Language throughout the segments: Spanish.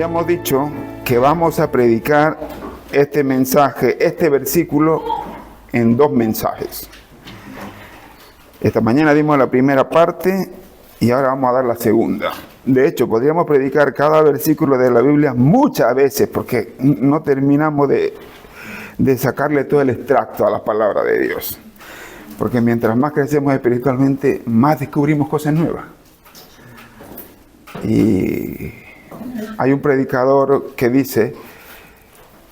habíamos dicho que vamos a predicar este mensaje, este versículo, en 2 mensajes. Esta mañana dimos la primera parte y ahora vamos a dar la segunda. De hecho, podríamos predicar cada versículo de la Biblia muchas veces porque no terminamos de sacarle todo el extracto a la palabra de Dios. Porque mientras más crecemos espiritualmente, más descubrimos cosas nuevas. Y hay un predicador que dice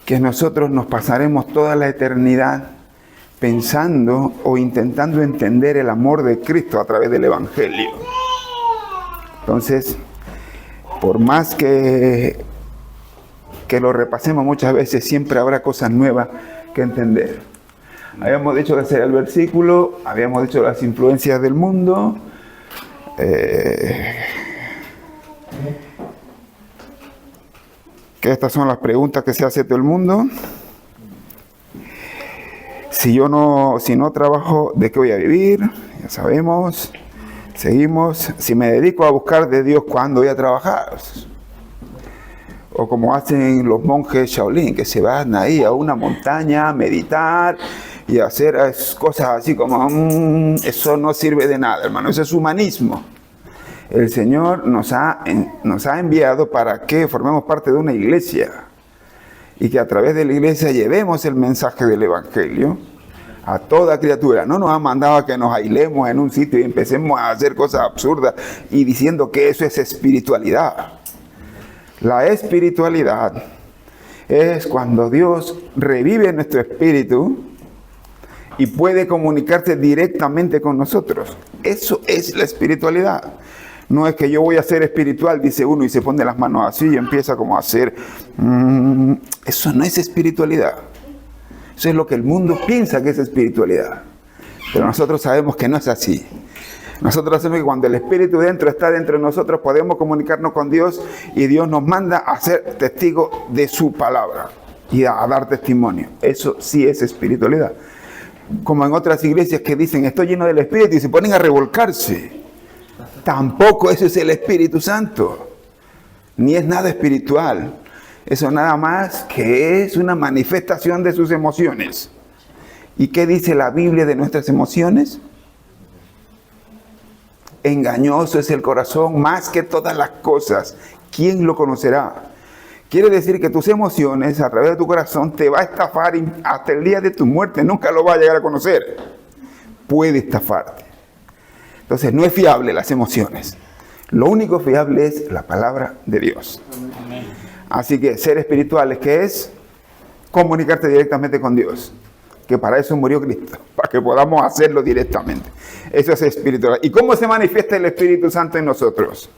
que nosotros nos pasaremos toda la eternidad pensando o intentando entender el amor de Cristo a través del Evangelio. Entonces, por más que lo repasemos muchas veces, siempre habrá cosas nuevas que entender. Habíamos dicho que ese era el versículo, habíamos dicho las influencias del mundo, que estas son las preguntas que se hace todo el mundo. Si no trabajo, ¿de qué voy a vivir? Ya sabemos. Seguimos. Si me dedico a buscar de Dios, ¿cuándo voy a trabajar? O como hacen los monjes Shaolin, que se van ahí a una montaña a meditar y a hacer cosas así como, eso no sirve de nada, hermano. Eso es humanismo. El Señor nos ha enviado para que formemos parte de una iglesia y que a través de la iglesia llevemos el mensaje del Evangelio a toda criatura. No nos ha mandado a que nos aislemos en un sitio y empecemos a hacer cosas absurdas y diciendo que eso es espiritualidad. La espiritualidad es cuando Dios revive nuestro espíritu y puede comunicarse directamente con nosotros. Eso es la espiritualidad. No es que yo voy a ser espiritual, dice uno, y se pone las manos así y empieza como a hacer. Eso no es espiritualidad. Eso es lo que el mundo piensa que es espiritualidad. Pero nosotros sabemos que no es así. Nosotros sabemos que cuando el Espíritu está dentro de nosotros, podemos comunicarnos con Dios y Dios nos manda a ser testigos de su palabra y a dar testimonio. Eso sí es espiritualidad. Como en otras iglesias que dicen, estoy lleno del Espíritu y se ponen a revolcarse. Tampoco eso es el Espíritu Santo, ni es nada espiritual. Eso nada más que es una manifestación de sus emociones. ¿Y qué dice la Biblia de nuestras emociones? Engañoso es el corazón más que todas las cosas. ¿Quién lo conocerá? Quiere decir que tus emociones a través de tu corazón te va a estafar hasta el día de tu muerte. Nunca lo va a llegar a conocer. Puede estafarte. Entonces, no es fiable las emociones. Lo único fiable es la palabra de Dios. Así que ser espirituales, ¿qué es? Comunicarte directamente con Dios. Que para eso murió Cristo, para que podamos hacerlo directamente. Eso es espiritual. ¿Y cómo se manifiesta el Espíritu Santo en nosotros?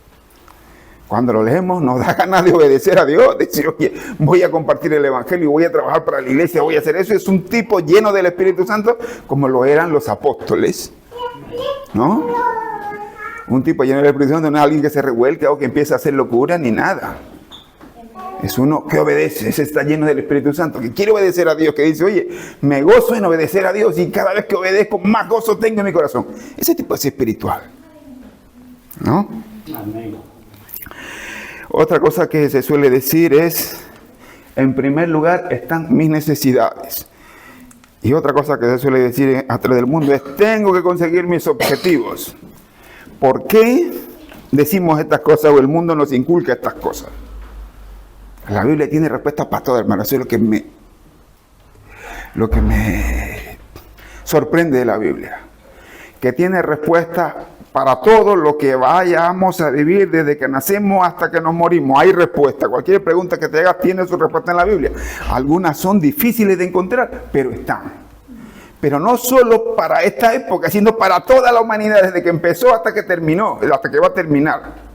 Cuando lo leemos, nos da ganas de obedecer a Dios. Decir, oye, voy a compartir el Evangelio, voy a trabajar para la iglesia, voy a hacer eso. Es un tipo lleno del Espíritu Santo, como lo eran los apóstoles. ¿No? Un tipo lleno del Espíritu Santo no es alguien que se revuelca o que empieza a hacer locura ni nada. Es uno que obedece, ese está lleno del Espíritu Santo, que quiere obedecer a Dios, que dice, oye, me gozo en obedecer a Dios y cada vez que obedezco más gozo tengo en mi corazón. Ese tipo es espiritual. ¿No? Amén. Otra cosa que se suele decir es, en primer lugar están mis necesidades. Y otra cosa que se suele decir a través del mundo es, tengo que conseguir mis objetivos. ¿Por qué decimos estas cosas o el mundo nos inculca estas cosas? La Biblia tiene respuestas para todo, hermano. Eso es lo que me sorprende de la Biblia. Que tiene respuestas para todo lo que vayamos a vivir desde que nacemos hasta que nos morimos. Hay respuesta. Cualquier pregunta que te hagas tiene su respuesta en la Biblia. Algunas son difíciles de encontrar, pero están. Pero no solo para esta época, sino para toda la humanidad, desde que empezó hasta que terminó, hasta que va a terminar.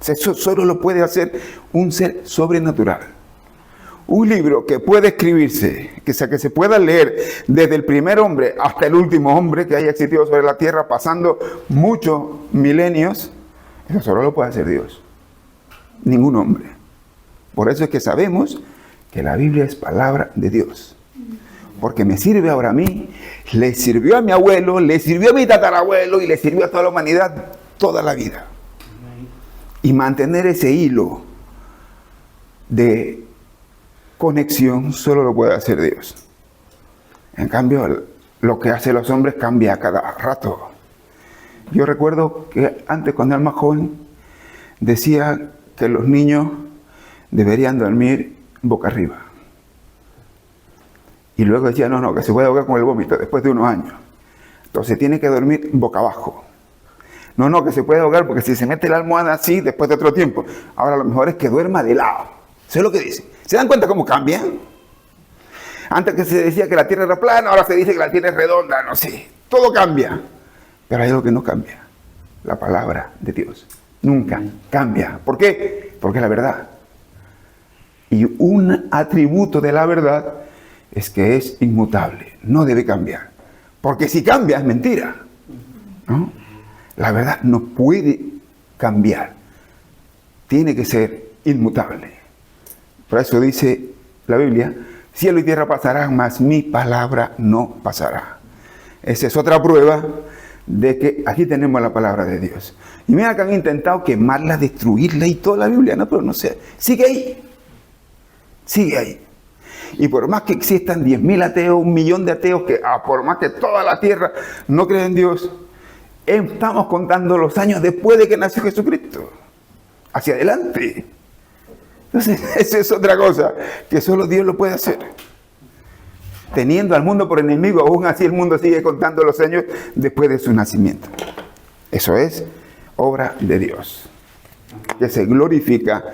Eso solo lo puede hacer un ser sobrenatural. Un libro que puede escribirse, que se pueda leer desde el primer hombre hasta el último hombre que haya existido sobre la tierra, pasando muchos milenios, eso solo lo puede hacer Dios. Ningún hombre. Por eso es que sabemos que la Biblia es palabra de Dios. Porque me sirve ahora a mí, le sirvió a mi abuelo, le sirvió a mi tatarabuelo y le sirvió a toda la humanidad toda la vida. Y mantener ese hilo de conexión solo lo puede hacer Dios. En cambio, lo que hacen los hombres cambia a cada rato. Yo recuerdo que antes, cuando era más joven, decía que los niños deberían dormir boca arriba. Y luego decía, no, que se puede ahogar con el vómito después de unos años. Entonces tiene que dormir boca abajo. No, que se puede ahogar porque si se mete la almohada así, después de otro tiempo. Ahora lo mejor es que duerma de lado. Eso es lo que dice. ¿Se dan cuenta cómo cambian? Antes que se decía que la tierra era plana, ahora se dice que la tierra es redonda, no sé. Todo cambia. Pero hay algo que no cambia. La palabra de Dios. Nunca cambia. ¿Por qué? Porque es la verdad. Y un atributo de la verdad es que es inmutable. No debe cambiar. Porque si cambia es mentira, ¿no? La verdad no puede cambiar. Tiene que ser inmutable. Por eso dice la Biblia, cielo y tierra pasarán, mas mi palabra no pasará. Esa es otra prueba de que aquí tenemos la palabra de Dios. Y mira que han intentado quemarla, destruirla y toda la Biblia, no, pero no sé, sigue ahí. Sigue ahí. Y por más que existan 10.000 ateos, 1.000.000 de ateos, por más que toda la tierra no cree en Dios, estamos contando los años después de que nació Jesucristo. Hacia adelante. Entonces, esa es otra cosa que solo Dios lo puede hacer. Teniendo al mundo por enemigo, aún así el mundo sigue contando los años después de su nacimiento. Eso es obra de Dios, que se glorifica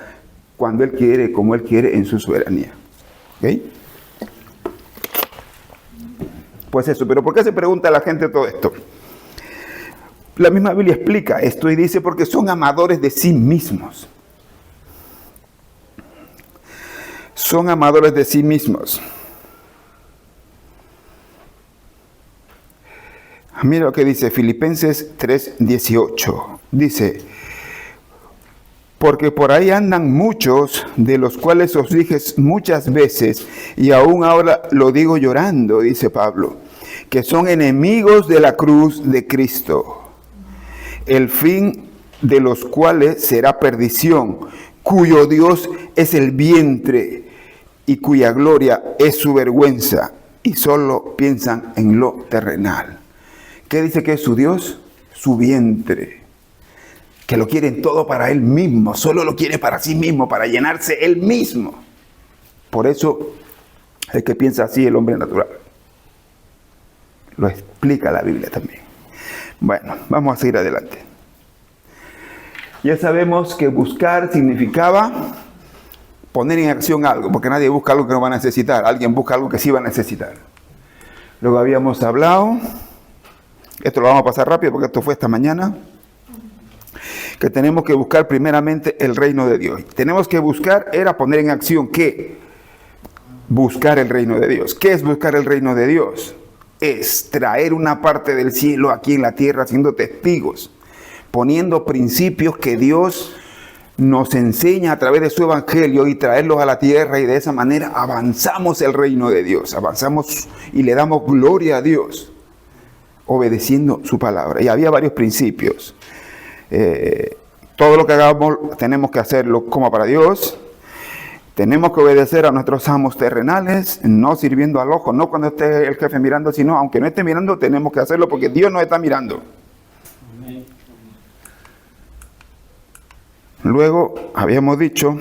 cuando Él quiere, como Él quiere, en su soberanía. ¿Ok? Pues eso, pero ¿por qué se pregunta a la gente todo esto? La misma Biblia explica esto y dice, porque son amadores de sí mismos. Son amadores de sí mismos. Mira lo que dice Filipenses 3:18. Dice, porque por ahí andan muchos, de los cuales os dije muchas veces, y aún ahora lo digo llorando, dice Pablo, que son enemigos de la cruz de Cristo, el fin de los cuales será perdición, cuyo Dios es el vientre y cuya gloria es su vergüenza, y solo piensan en lo terrenal. ¿Qué dice que es su Dios? Su vientre. Que lo quieren todo para Él mismo, solo lo quiere para sí mismo, para llenarse Él mismo. Por eso es que piensa así el hombre natural. Lo explica la Biblia también. Bueno, vamos a seguir adelante. Ya sabemos que buscar significaba poner en acción algo, porque nadie busca algo que no va a necesitar, alguien busca algo que sí va a necesitar. Luego habíamos hablado, esto lo vamos a pasar rápido porque esto fue esta mañana, que tenemos que buscar primeramente el reino de Dios. Tenemos que buscar, era poner en acción, ¿qué? Buscar el reino de Dios. ¿Qué es buscar el reino de Dios? Es traer una parte del cielo aquí en la tierra, siendo testigos, poniendo principios que Dios nos enseña a través de su evangelio y traerlos a la tierra, y de esa manera avanzamos el reino de Dios, avanzamos y le damos gloria a Dios, obedeciendo su palabra. Y había varios principios. Todo lo que hagamos tenemos que hacerlo como para Dios. Tenemos que obedecer a nuestros amos terrenales, no sirviendo al ojo, no cuando esté el jefe mirando, sino aunque no esté mirando, tenemos que hacerlo porque Dios nos está mirando. Luego habíamos dicho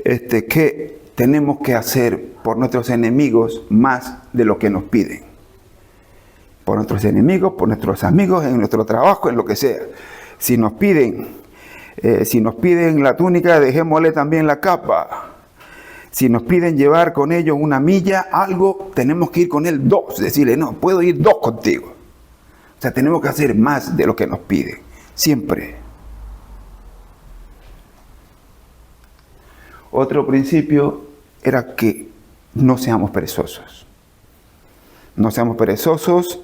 que tenemos que hacer por nuestros enemigos más de lo que nos piden. Por nuestros enemigos, por nuestros amigos, en nuestro trabajo, en lo que sea. Si nos piden la túnica, dejémosle también la capa. Si nos piden llevar con ellos una milla, algo, tenemos que ir con él 2. Decirle, no, puedo ir 2 contigo. O sea, tenemos que hacer más de lo que nos piden. Siempre. Otro principio era que no seamos perezosos. No seamos perezosos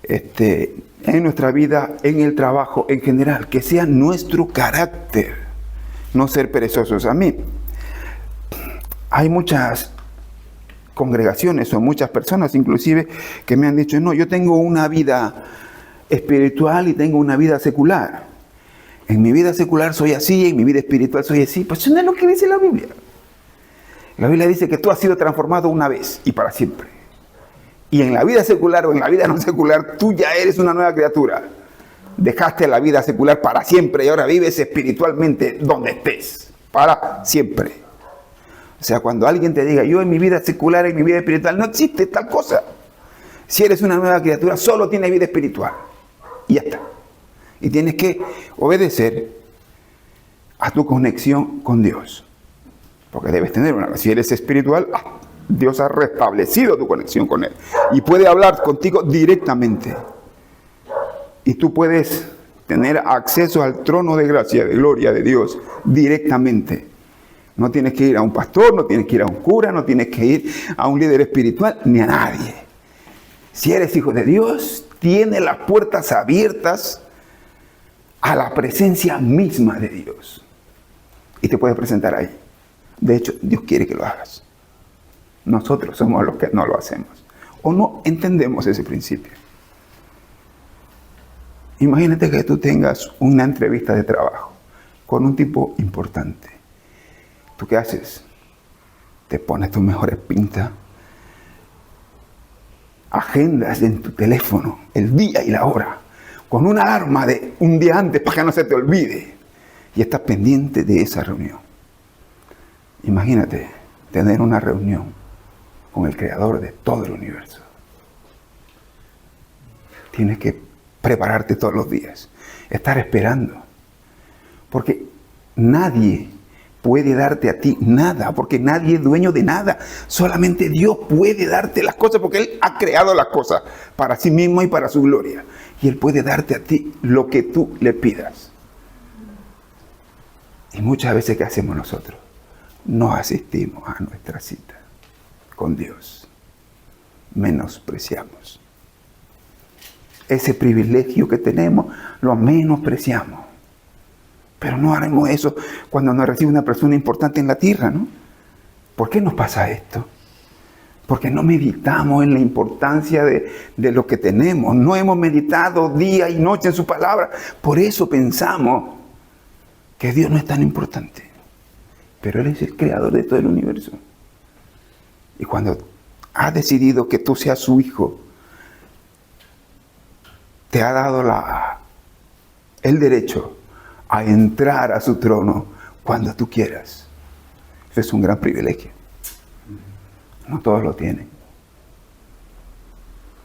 en nuestra vida, en el trabajo en general, que sea nuestro carácter, no ser perezosos. A mí, hay muchas congregaciones o muchas personas inclusive que me han dicho, no, yo tengo una vida espiritual y tengo una vida secular. en mi vida secular soy así, en mi vida espiritual soy así. Pues eso no es lo que dice la Biblia. La Biblia dice que tú has sido transformado una vez y para siempre. Y en la vida secular o en la vida no secular, tú ya eres una nueva criatura. Dejaste la vida secular para siempre y ahora vives espiritualmente donde estés, para siempre. O sea, cuando alguien te diga, yo en mi vida secular, en mi vida espiritual, no existe tal cosa. Si eres una nueva criatura, solo tienes vida espiritual. Y ya está. Y tienes que obedecer a tu conexión con Dios. Porque debes tener una. Si eres espiritual, Dios ha restablecido tu conexión con Él. Y puede hablar contigo directamente. Y tú puedes tener acceso al trono de gracia, de gloria de Dios, directamente. No tienes que ir a un pastor, no tienes que ir a un cura, no tienes que ir a un líder espiritual, ni a nadie. Si eres hijo de Dios, tienes las puertas abiertas a la presencia misma de Dios. Y te puedes presentar ahí. De hecho, Dios quiere que lo hagas. Nosotros somos los que no lo hacemos. O no entendemos ese principio. Imagínate que tú tengas una entrevista de trabajo con un tipo importante. ¿Tú qué haces? Te pones tus mejores pintas, agendas en tu teléfono el día y la hora, con una alarma de un día antes para que no se te olvide. Y estás pendiente de esa reunión. Imagínate tener una reunión con el Creador de todo el universo. Tienes que prepararte todos los días, estar esperando, porque nadie puede darte a ti nada, porque nadie es dueño de nada, solamente Dios puede darte las cosas, porque Él ha creado las cosas para sí mismo y para su gloria, y Él puede darte a ti lo que tú le pidas. Y muchas veces, ¿qué hacemos nosotros? No asistimos a nuestra cita con Dios, menospreciamos. Ese privilegio que tenemos, lo menospreciamos. Pero no haremos eso cuando nos recibe una persona importante en la tierra, ¿no? ¿Por qué nos pasa esto? Porque no meditamos en la importancia de lo que tenemos. No hemos meditado día y noche en su palabra. Por eso pensamos que Dios no es tan importante. Pero Él es el creador de todo el universo. Y cuando ha decidido que tú seas su hijo, te ha dado el derecho a entrar a su trono cuando tú quieras. Eso es un gran privilegio. No todos lo tienen.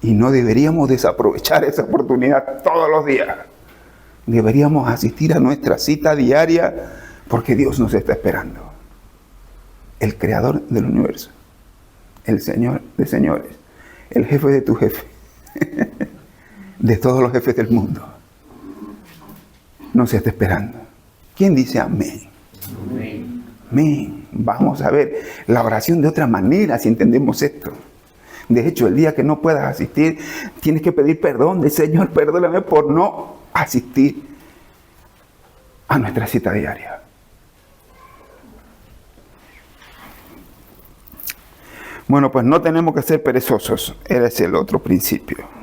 Y no deberíamos desaprovechar esa oportunidad todos los días. Deberíamos asistir a nuestra cita diaria porque Dios nos está esperando. El creador del universo. El Señor de señores. El jefe de tu jefe. De todos los jefes del mundo. Nos está esperando. ¿Quién dice amén? Amén. Amén. Vamos a ver la oración de otra manera si entendemos esto. De hecho, el día que no puedas asistir, tienes que pedir perdón del Señor. Perdóname por no asistir a nuestra cita diaria. Bueno, pues no tenemos que ser perezosos. Ese es el otro principio.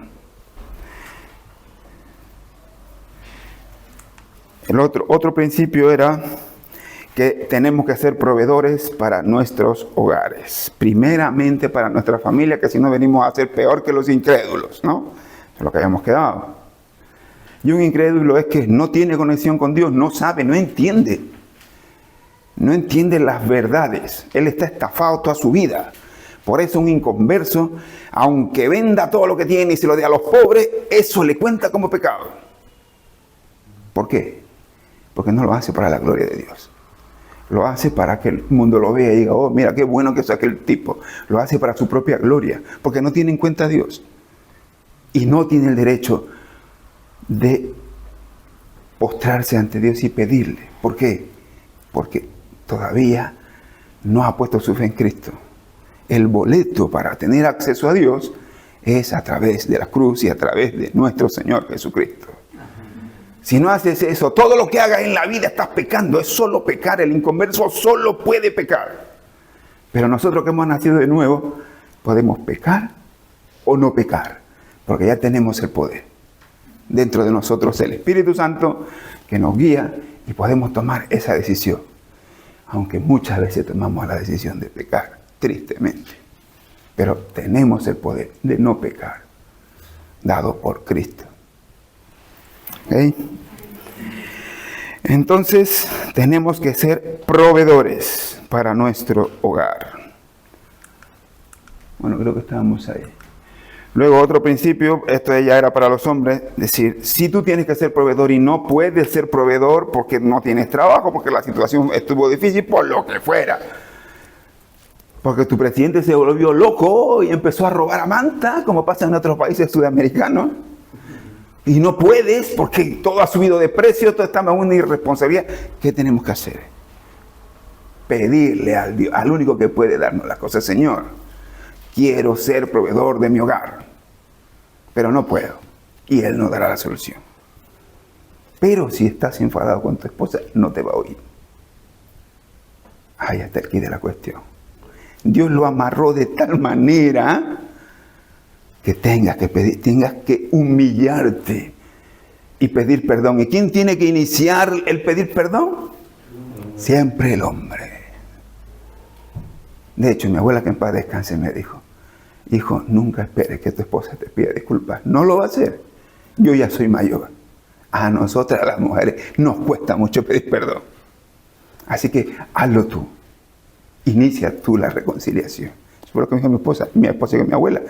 El otro principio era que tenemos que ser proveedores para nuestros hogares. Primeramente para nuestra familia, que si no venimos a ser peor que los incrédulos, ¿no? Eso es lo que habíamos quedado. Y un incrédulo es que no tiene conexión con Dios, no sabe, no entiende. No entiende las verdades. Él está estafado toda su vida. Por eso un inconverso, aunque venda todo lo que tiene y se lo dé a los pobres, eso le cuenta como pecado. ¿Por qué? Porque no lo hace para la gloria de Dios. Lo hace para que el mundo lo vea y diga, oh, mira qué bueno que es aquel tipo. Lo hace para su propia gloria, porque no tiene en cuenta a Dios. Y no tiene el derecho de postrarse ante Dios y pedirle. ¿Por qué? Porque todavía no ha puesto su fe en Cristo. El boleto para tener acceso a Dios es a través de la cruz y a través de nuestro Señor Jesucristo. Si no haces eso, todo lo que hagas en la vida estás pecando. Es solo pecar. El inconverso solo puede pecar. Pero nosotros que hemos nacido de nuevo, podemos pecar o no pecar. Porque ya tenemos el poder. dentro de nosotros el Espíritu Santo que nos guía y podemos tomar esa decisión. Aunque muchas veces tomamos la decisión de pecar, tristemente. Pero tenemos el poder de no pecar, dado por Cristo. ¿Okay? Entonces, tenemos que ser proveedores para nuestro hogar. Bueno, creo que estábamos ahí. Luego, otro principio, esto ya era para los hombres, decir, si tú tienes que ser proveedor y no puedes ser proveedor porque no tienes trabajo, porque la situación estuvo difícil, por lo que fuera. Porque tu presidente se volvió loco y empezó a robar a manta, como pasa en otros países sudamericanos. Y no puedes porque todo ha subido de precio, todo está en una irresponsabilidad. ¿Qué tenemos que hacer? Pedirle al Dios, al único que puede darnos las cosas. Señor, quiero ser proveedor de mi hogar, pero no puedo. Y Él nos dará la solución. Pero si estás enfadado con tu esposa, no te va a oír. Ahí está el quid de la cuestión. Dios lo amarró de tal manera que tengas que pedir, tengas que humillarte y pedir perdón. ¿Y quién tiene que iniciar el pedir perdón? Siempre el hombre. De hecho, mi abuela, que en paz descanse, me dijo, hijo, nunca esperes que tu esposa te pida disculpas. No lo va a hacer. Yo ya soy mayor. A nosotras, las mujeres, nos cuesta mucho pedir perdón. Así que hazlo tú. Inicia tú la reconciliación. Eso fue lo que me dijo mi esposa y mi abuela,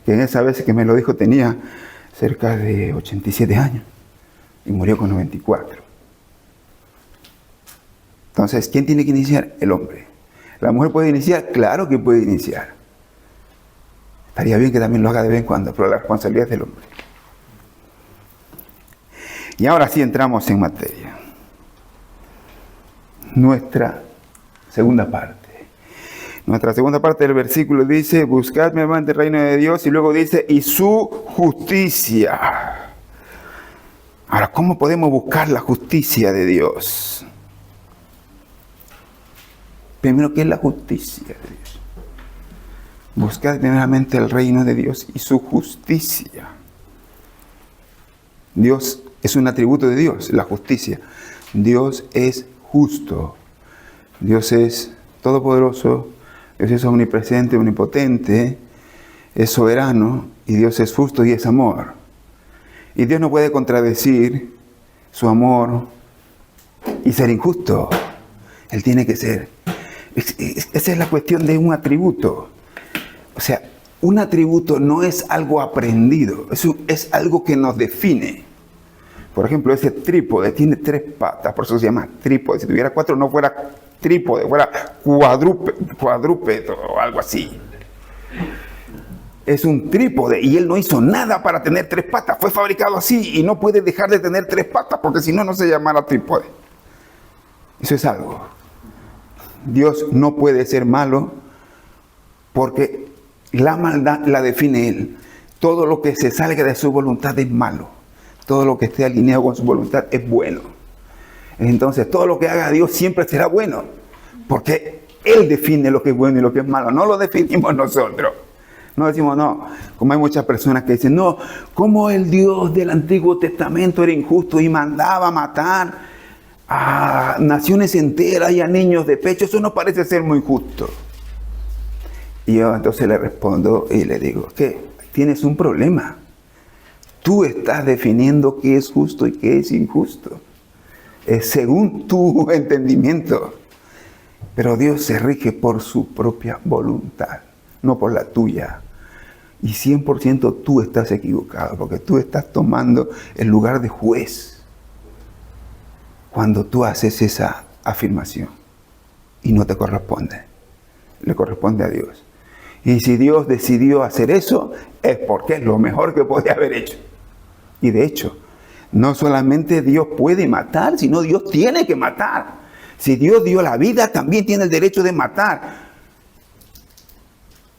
que en esa vez que me lo dijo tenía cerca de 87 años y murió con 94. Entonces, ¿quién tiene que iniciar? El hombre. ¿La mujer puede iniciar? Claro que puede iniciar. Estaría bien que también lo haga de vez en cuando, pero la responsabilidad es del hombre. Y ahora sí entramos en materia. Nuestra segunda parte. Nuestra segunda parte del versículo dice, buscad primeramente el reino de Dios, y luego dice, y su justicia. Ahora, ¿cómo podemos buscar la justicia de Dios? Primero, ¿qué es la justicia de Dios? Buscad primeramente el reino de Dios y su justicia. Dios es un atributo de Dios, la justicia. Dios es justo. Dios es todopoderoso. Dios es omnipresente, omnipotente, es soberano, y Dios es justo y es amor. Y Dios no puede contradecir su amor y ser injusto. Él tiene que ser. Esa es la cuestión de un atributo. O sea, un atributo no es algo aprendido, es algo que nos define. Por ejemplo, ese trípode tiene 3 patas, por eso se llama trípode. Si tuviera 4 no fuera trípode, fuera cuadrúpedo o algo así. Es un trípode y Él no hizo nada para tener 3 patas. Fue fabricado así y no puede dejar de tener 3 patas porque si no, no se llamara trípode. Eso es algo. Dios no puede ser malo porque la maldad la define Él. Todo lo que se salga de su voluntad es malo. Todo lo que esté alineado con su voluntad es bueno. Entonces, todo lo que haga Dios siempre será bueno. Porque Él define lo que es bueno y lo que es malo. No lo definimos nosotros. No decimos, no. Como hay muchas personas que dicen, no, como el Dios del Antiguo Testamento era injusto y mandaba matar a naciones enteras y a niños de pecho. Eso no parece ser muy justo. Y yo entonces le respondo y le digo, que tienes un problema. Tú estás definiendo qué es justo y qué es injusto. Es según tu entendimiento. Pero Dios se rige por su propia voluntad, no por la tuya. Y 100% tú estás equivocado, porque tú estás tomando el lugar de juez cuando tú haces esa afirmación. Y no te corresponde. Le corresponde a Dios. Y si Dios decidió hacer eso, es porque es lo mejor que podía haber hecho. Y de hecho, no solamente Dios puede matar, sino Dios tiene que matar. Si Dios dio la vida, también tiene el derecho de matar.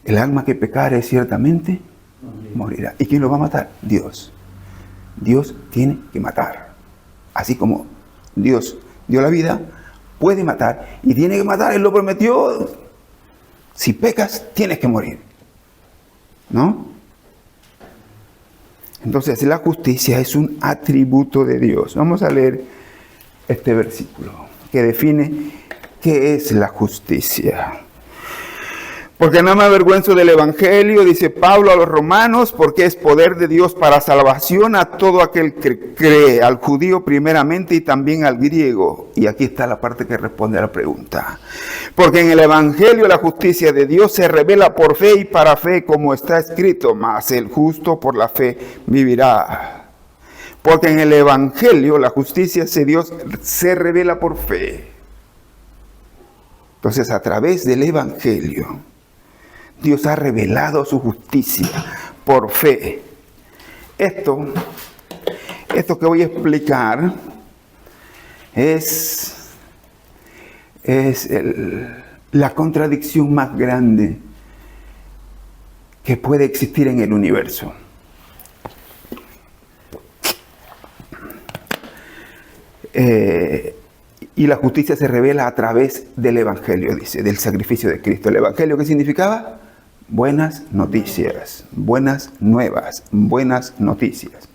El alma que pecare ciertamente morirá. ¿Y quién lo va a matar? Dios. Dios tiene que matar. Así como Dios dio la vida, puede matar. Y tiene que matar, Él lo prometió. Si pecas, tienes que morir. ¿No? Entonces la justicia es un atributo de Dios. Vamos a leer este versículo que define qué es la justicia. Porque no me avergüenzo del Evangelio, dice Pablo a los romanos, porque es poder de Dios para salvación a todo aquel que cree, al judío primeramente y también al griego. Y aquí está la parte que responde a la pregunta. Porque en el Evangelio la justicia de Dios se revela por fe y para fe, como está escrito, mas el justo por la fe vivirá. Porque en el Evangelio la justicia de Dios se revela por fe. Entonces, a través del Evangelio, Dios ha revelado su justicia por fe. Esto que voy a explicar es la contradicción más grande que puede existir en el universo. Y la justicia se revela a través del Evangelio, dice, del sacrificio de Cristo. ¿El Evangelio qué significaba? Buenas noticias, buenas nuevas, buenas noticias.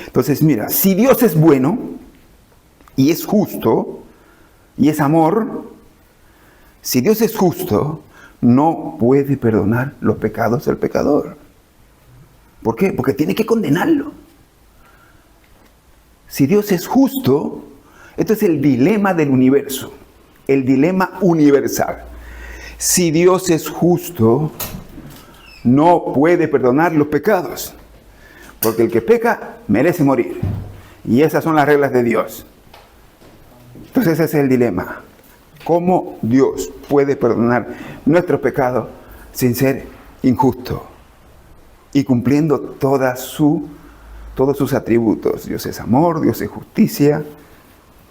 Entonces, mira, si Dios es bueno y es justo y es amor, si Dios es justo, no puede perdonar los pecados del pecador. ¿Por qué? Porque tiene que condenarlo. Si Dios es justo, esto es el dilema del universo, el dilema universal. Si Dios es justo, no puede perdonar los pecados, porque el que peca merece morir. Y esas son las reglas de Dios. Entonces ese es el dilema. ¿Cómo Dios puede perdonar nuestros pecados sin ser injusto y cumpliendo todos sus atributos? Dios es amor, Dios es justicia,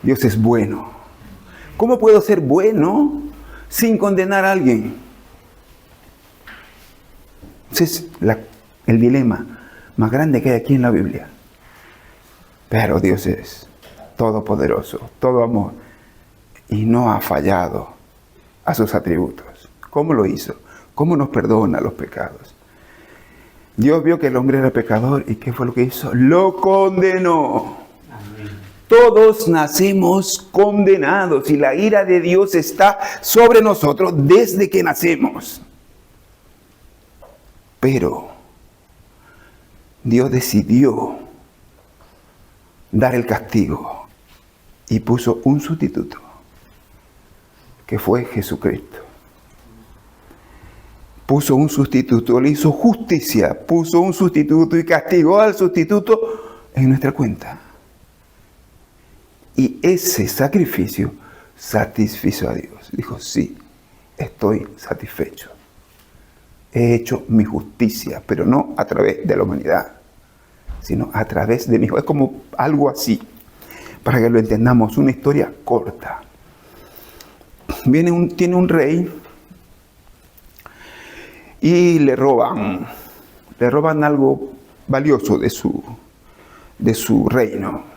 Dios es bueno. ¿Cómo puedo ser bueno sin condenar a alguien? Ese es el dilema más grande que hay aquí en la Biblia. Pero Dios es todopoderoso, todo amor, y no ha fallado a sus atributos. ¿Cómo lo hizo? ¿Cómo nos perdona los pecados? Dios vio que el hombre era pecador, ¿y qué fue lo que hizo? Lo condenó. Todos nacemos condenados y la ira de Dios está sobre nosotros desde que nacemos. Pero Dios decidió dar el castigo y puso un sustituto, que fue Jesucristo. Puso un sustituto, le hizo justicia, puso un sustituto y castigó al sustituto en nuestra cuenta. Y ese sacrificio satisfizo a Dios. Dijo, sí, estoy satisfecho. He hecho mi justicia, pero no a través de la humanidad, sino a través de mi Hijo. Es como algo así, para que lo entendamos, una historia corta. Tiene un rey y le roban algo valioso de su reino.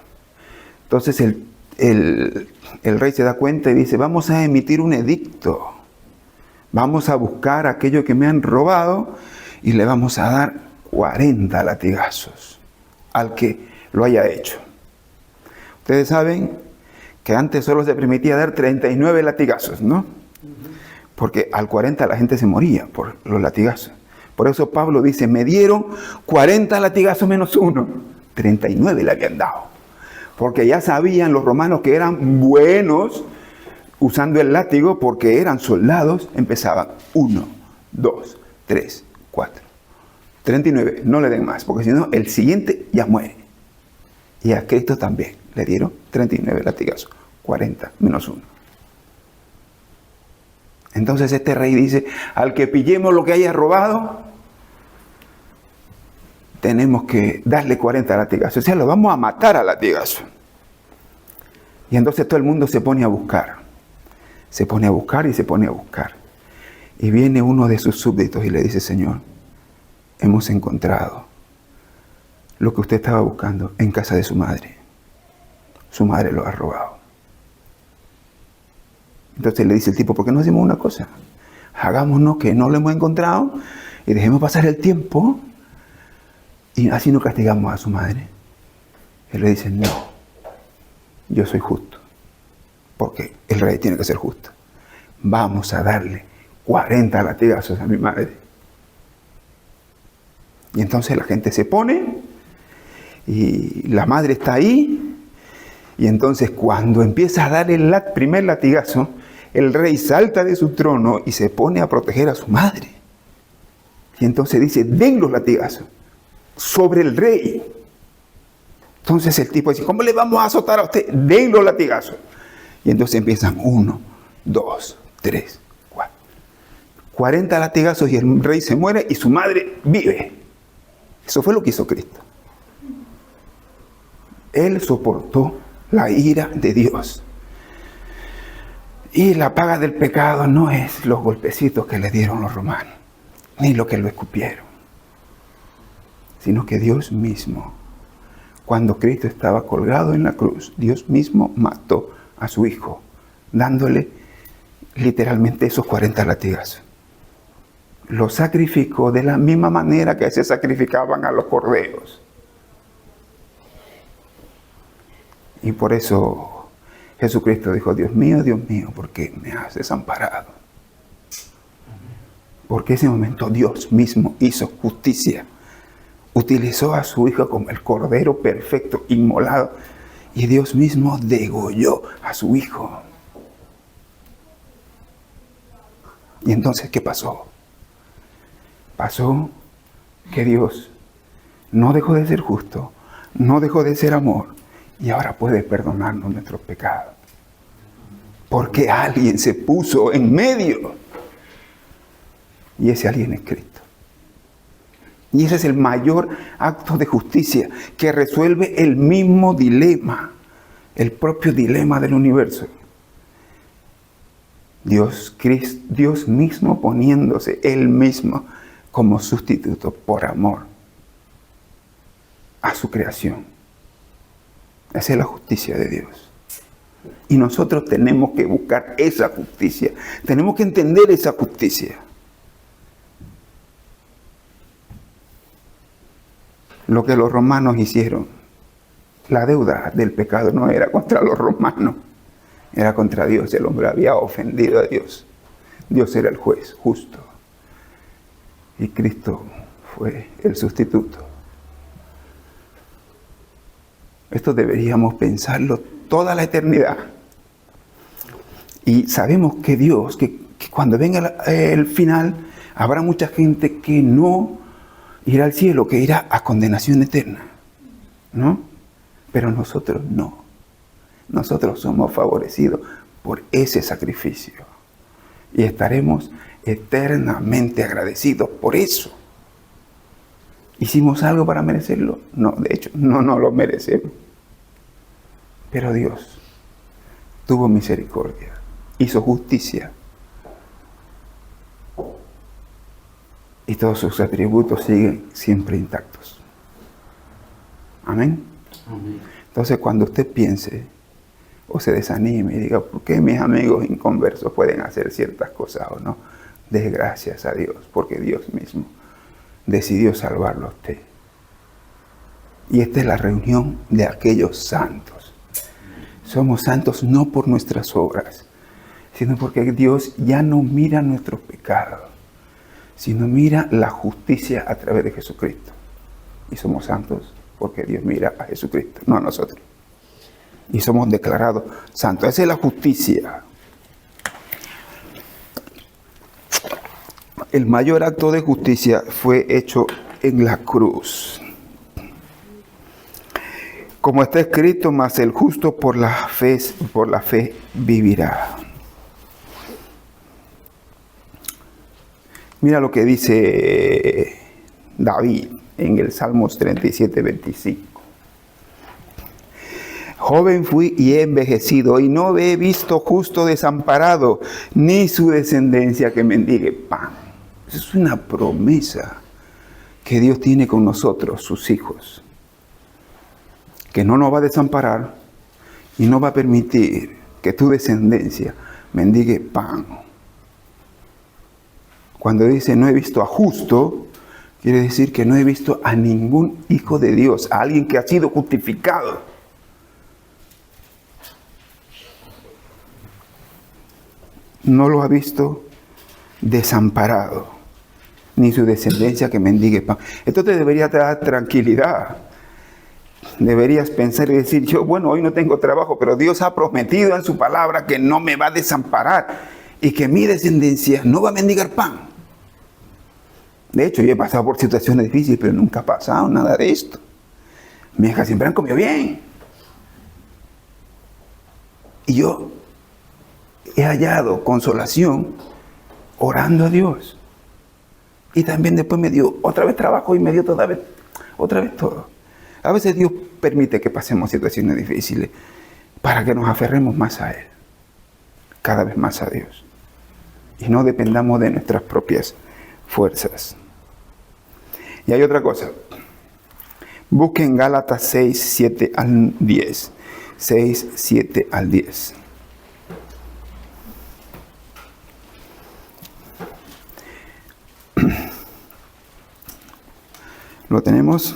Entonces el rey se da cuenta y dice, vamos a emitir un edicto. Vamos a buscar aquello que me han robado y le vamos a dar 40 latigazos al que lo haya hecho. Ustedes saben que antes solo se permitía dar 39 latigazos, ¿no? Porque al 40 la gente se moría por los latigazos. Por eso Pablo dice, me dieron 40 latigazos menos uno. 39 le habían dado. Porque ya sabían los romanos que eran buenos usando el látigo, porque eran soldados. Empezaban 1, 2, 3, 4, 39. No le den más, porque si no, el siguiente ya muere. Y a Cristo también le dieron 39 latigazos. 40 menos 1. Entonces este rey dice, al que pillemos lo que haya robado, tenemos que darle 40 latigazos. O sea, lo vamos a matar a latigazos. Y entonces todo el mundo se pone a buscar. Se pone a buscar y se pone a buscar. Y viene uno de sus súbditos y le dice, Señor, hemos encontrado lo que usted estaba buscando en casa de su madre. Su madre lo ha robado. Entonces le dice el tipo, ¿por qué no hacemos una cosa? Hagámonos que no lo hemos encontrado y dejemos pasar el tiempo Y así no castigamos a su madre. Él le dice, no, yo soy justo, porque el rey tiene que ser justo. Vamos a darle 40 latigazos a mi madre. Y entonces la gente se pone, y la madre está ahí, y entonces cuando empieza a dar el primer latigazo, el rey salta de su trono y se pone a proteger a su madre. Y entonces dice, den los latigazos sobre el rey. Entonces el tipo dice, ¿cómo le vamos a azotar a usted? Den los latigazos. Y entonces empiezan 1, 2, 3, 4. 40 latigazos y el rey se muere y su madre vive. Eso fue lo que hizo Cristo. Él soportó la ira de Dios. Y la paga del pecado no es los golpecitos que le dieron los romanos, ni lo que lo escupieron, sino que Dios mismo, cuando Cristo estaba colgado en la cruz, Dios mismo mató a su Hijo, dándole literalmente esos 40 latigazos. Lo sacrificó de la misma manera que se sacrificaban a los corderos. Y por eso Jesucristo dijo, Dios mío, ¿por qué me has desamparado? Porque ese momento Dios mismo hizo justicia. Utilizó a su Hijo como el Cordero perfecto, inmolado. Y Dios mismo degolló a su Hijo. Y entonces, ¿qué pasó? Pasó que Dios no dejó de ser justo, no dejó de ser amor. Y ahora puede perdonarnos nuestros pecados. Porque alguien se puso en medio. Y ese alguien es Cristo. Y ese es el mayor acto de justicia que resuelve el mismo dilema, el propio dilema del universo. Dios mismo poniéndose Él mismo como sustituto por amor a su creación. Esa es la justicia de Dios. Y nosotros tenemos que buscar esa justicia. Tenemos que entender esa justicia. Lo que los romanos hicieron, la deuda del pecado no era contra los romanos, era contra Dios. El hombre había ofendido a Dios. Dios era el juez justo. Y Cristo fue el sustituto. Esto deberíamos pensarlo toda la eternidad. Y sabemos que Dios, que cuando venga el final, habrá mucha gente que no irá al cielo, que irá a condenación eterna, ¿no? Pero nosotros no. Nosotros somos favorecidos por ese sacrificio. Y estaremos eternamente agradecidos por eso. ¿Hicimos algo para merecerlo? No, de hecho, no lo merecemos. Pero Dios tuvo misericordia, hizo justicia. Y todos sus atributos siguen siempre intactos. Amén. Amén. Entonces, cuando usted piense o se desanime y diga, ¿por qué mis amigos inconversos pueden hacer ciertas cosas o no? Dé gracias a Dios, porque Dios mismo decidió salvarlo a usted. Y esta es la reunión de aquellos santos. Somos santos no por nuestras obras, sino porque Dios ya no mira nuestros pecados, sino mira la justicia a través de Jesucristo. Y somos santos porque Dios mira a Jesucristo, no a nosotros. Y somos declarados santos. Esa es la justicia. El mayor acto de justicia fue hecho en la cruz. Como está escrito, mas el justo por la fe vivirá. Mira lo que dice David en el Salmos 37, 25. Joven fui y he envejecido, y no he visto justo desamparado, ni su descendencia que mendigue pan. Esa es una promesa que Dios tiene con nosotros, sus hijos. Que no nos va a desamparar y no va a permitir que tu descendencia mendigue pan. Cuando dice no he visto a justo, quiere decir que no he visto a ningún hijo de Dios, a alguien que ha sido justificado. No lo ha visto desamparado, ni su descendencia que mendigue pan. Esto te debería dar tranquilidad. Deberías pensar y decir, yo, bueno, hoy no tengo trabajo, pero Dios ha prometido en su palabra que no me va a desamparar y que mi descendencia no va a mendigar pan. De hecho, yo he pasado por situaciones difíciles, pero nunca ha pasado nada de esto. Mis hijas siempre han comido bien. Y yo he hallado consolación orando a Dios. Y también después me dio otra vez trabajo y me dio otra vez todo. A veces Dios permite que pasemos situaciones difíciles para que nos aferremos más a Él, cada vez más a Dios. Y no dependamos de nuestras propias fuerzas. Y hay otra cosa. Busquen Gálatas 6, 7 al 10. 6, 7 al 10. ¿Lo tenemos?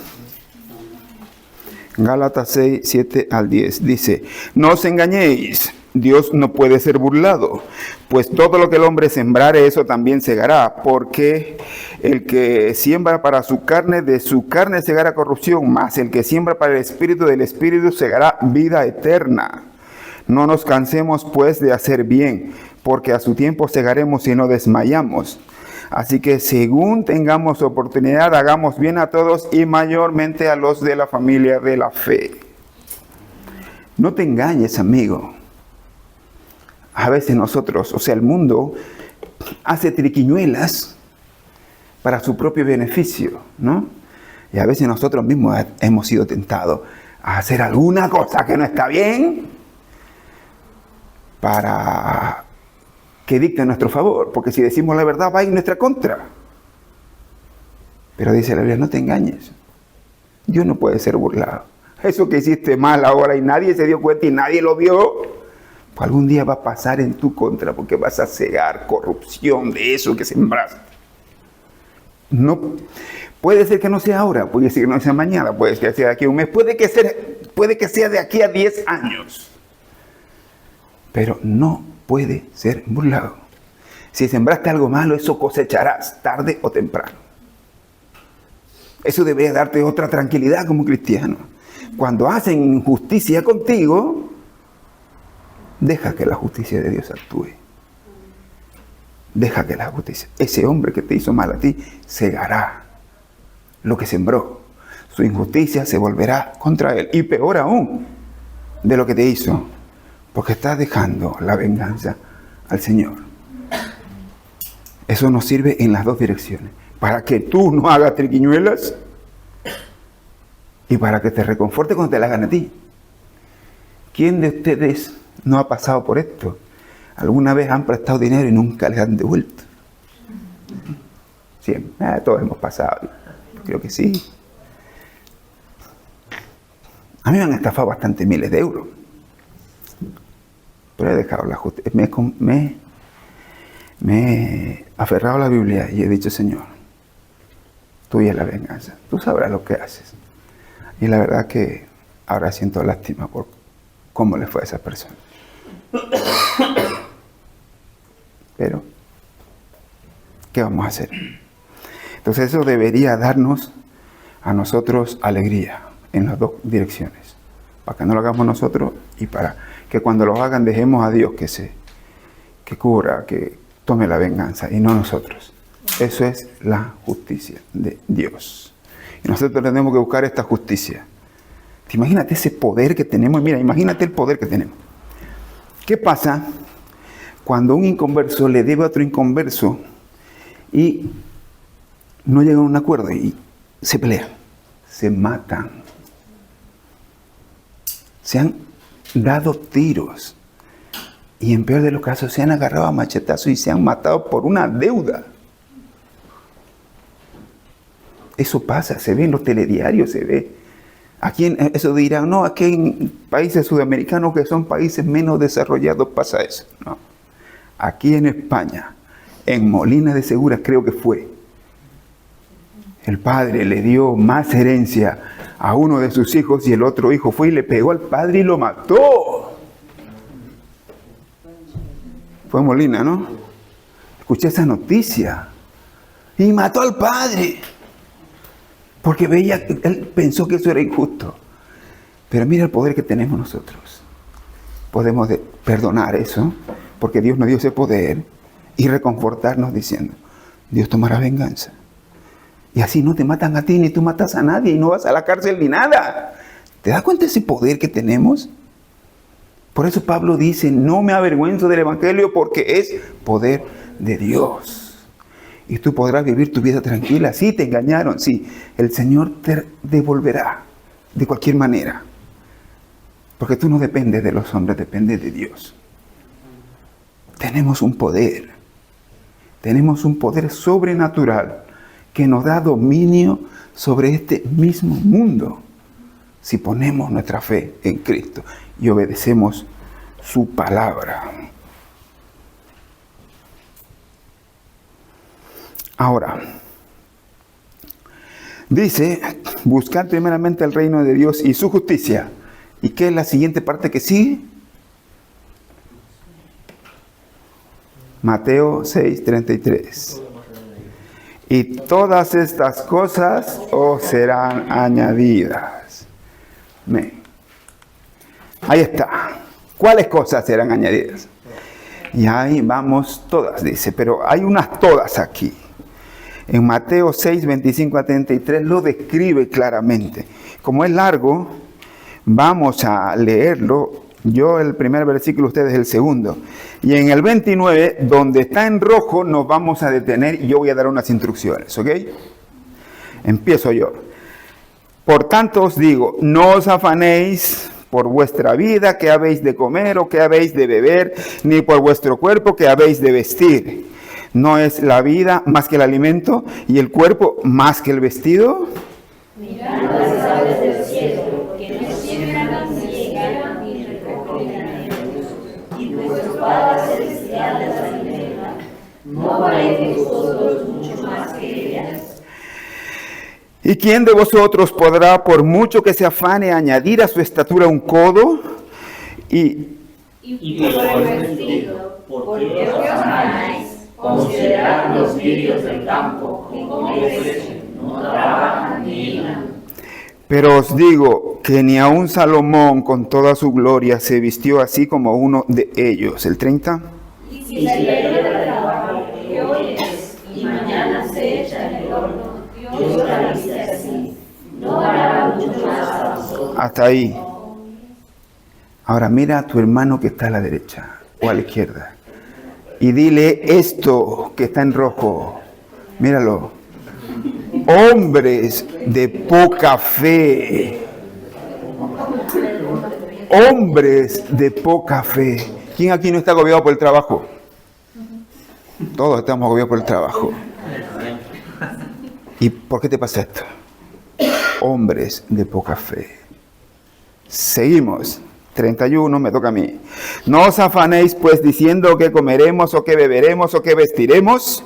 Gálatas 6, 7 al 10. Dice, no os engañéis, Dios no puede ser burlado, pues todo lo que el hombre sembrare, eso también segará, porque el que siembra para su carne, de su carne segará corrupción, mas el que siembra para el espíritu, del espíritu segará vida eterna. No nos cansemos pues de hacer bien, porque a su tiempo segaremos si no desmayamos. Así que según tengamos oportunidad, hagamos bien a todos y mayormente a los de la familia de la fe. No te engañes, amigo. A veces nosotros, o sea, el mundo hace triquiñuelas para su propio beneficio, ¿no? Y a veces nosotros mismos hemos sido tentados a hacer alguna cosa que no está bien para que dicte a nuestro favor, porque si decimos la verdad va a ir en nuestra contra. Pero dice la Biblia, no te engañes. Dios no puede ser burlado. Eso que hiciste mal ahora y nadie se dio cuenta y nadie lo vio, pues algún día va a pasar en tu contra, porque vas a cegar corrupción de eso que sembraste. No, puede ser que no sea ahora, puede ser que no sea mañana, puede ser que sea de aquí a un mes, puede que sea de aquí a 10 años. Pero no puede ser burlado. Si sembraste algo malo, eso cosecharás tarde o temprano. Eso debería darte otra tranquilidad como cristiano. Cuando hacen injusticia contigo, deja que la justicia de Dios actúe. Deja que la justicia. Ese hombre que te hizo mal a ti, segará lo que sembró. Su injusticia se volverá contra él. Y peor aún de lo que te hizo. Porque estás dejando la venganza al Señor. Eso nos sirve en las dos direcciones. Para que tú no hagas triquiñuelas y para que te reconforte cuando te la hagan a ti. ¿Quién de ustedes no ha pasado por esto? ¿Alguna vez han prestado dinero y nunca les han devuelto? Siempre. Todos hemos pasado. Creo que sí. A mí me han estafado bastante miles de euros. Pero he dejado la justicia. Me he aferrado a la Biblia y he dicho, Señor, tuya es la venganza. Tú sabrás lo que haces. Y la verdad que ahora siento lástima por cómo le fue a esa persona. Pero, ¿qué vamos a hacer? Entonces eso debería darnos a nosotros alegría en las dos direcciones. Para que no lo hagamos nosotros y para que cuando lo hagan dejemos a Dios que cubra, que tome la venganza y no nosotros. Eso es la justicia de Dios. Y nosotros tenemos que buscar esta justicia. Imagínate ese poder que tenemos. Mira, imagínate el poder que tenemos. ¿Qué pasa cuando un inconverso le debe a otro inconverso y no llegan a un acuerdo y se pelean, se matan? Se han dado tiros y en peor de los casos se han agarrado a machetazos y se han matado por una deuda. Eso pasa, se ve en los telediarios, se ve. Aquí eso dirán, no, aquí en países sudamericanos que son países menos desarrollados pasa eso. No. Aquí en España, en Molina de Segura creo que fue, El padre le dio más herencia a uno de sus hijos y el otro hijo fue y le pegó al padre y lo mató. Fue Molina, ¿no? Escuché esa noticia. Y mató al padre. Porque veía que él pensó que eso era injusto. Pero mira el poder que tenemos nosotros. Podemos perdonar eso, porque Dios nos dio ese poder, y reconfortarnos diciendo, Dios tomará venganza. Y así no te matan a ti, ni tú matas a nadie, y no vas a la cárcel ni nada. ¿Te das cuenta de ese poder que tenemos? Por eso Pablo dice, no me avergüenzo del Evangelio, porque es poder de Dios. Y tú podrás vivir tu vida tranquila. Sí, te engañaron, sí. El Señor te devolverá de cualquier manera. Porque tú no dependes de los hombres, dependes de Dios. Tenemos un poder. Tenemos un poder sobrenatural que nos da dominio sobre este mismo mundo. Si ponemos nuestra fe en Cristo y obedecemos su palabra. Ahora, dice, buscar primeramente el reino de Dios y su justicia. ¿Y qué es la siguiente parte que sigue? Mateo 6:33. Y todas estas cosas os serán añadidas. Amén. Ahí está. ¿Cuáles cosas serán añadidas? Y ahí vamos todas, dice, pero hay unas todas aquí. En Mateo 6, 25 a 33 lo describe claramente. Como es largo, vamos a leerlo. Yo el primer versículo, ustedes el segundo. Y en el 29, donde está en rojo, nos vamos a detener y yo voy a dar unas instrucciones, ¿ok? Empiezo yo. Por tanto os digo, no os afanéis por vuestra vida, qué habéis de comer o qué habéis de beber, ni por vuestro cuerpo, qué habéis de vestir. ¿No es la vida más que el alimento y el cuerpo más que el vestido? Mirad las aves del cielo, que no siembran ni ciegan ni recogen graneros, y vuestro Padre celestial las alimenta. ¿No valéis vosotros mucho más que ellas? ¿Y quién de vosotros podrá, por mucho que se afane, añadir a su estatura un codo? Y por el vestido, porque os afanáis. Considerad los lirios del campo, que como crecen, no trabajan ni hilan. Pero os digo que ni aun Salomón con toda su gloria se vistió así como uno de ellos. ¿El 30? Y si la hierba del trabajo que hoy es y mañana se echa en el horno, Dios la viste así, no hará mucho más a vosotros. Hasta ahí. Ahora mira a tu hermano que está a la derecha o a la izquierda. Y dile esto que está en rojo. Míralo. Hombres de poca fe. Hombres de poca fe. ¿Quién aquí no está agobiado por el trabajo? Todos estamos agobiados por el trabajo. ¿Y por qué te pasa esto? Hombres de poca fe. Seguimos. 31, me toca a mí. No os afanéis pues diciendo que comeremos o que beberemos o que vestiremos.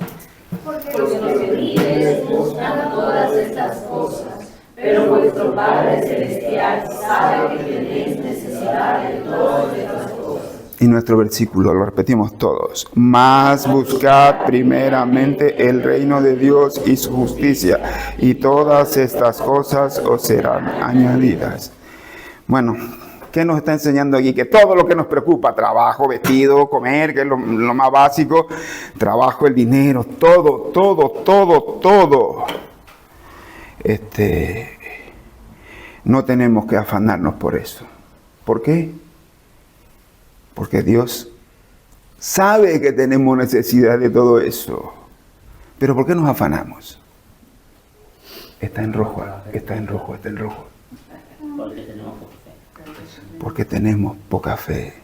Porque los gentiles buscan todas estas cosas, pero vuestro Padre Celestial sabe que tenéis necesidad de todas estas cosas. Y nuestro versículo, lo repetimos todos. Mas buscad primeramente el reino de Dios y su justicia, y todas estas cosas os serán añadidas. Bueno, ¿qué nos está enseñando aquí? Que todo lo que nos preocupa, trabajo, vestido, comer, que es lo más básico, trabajo, el dinero, todo. No tenemos que afanarnos por eso. ¿Por qué? Porque Dios sabe que tenemos necesidad de todo eso. Pero ¿por qué nos afanamos? Está en rojo. Porque tenemos poca fe.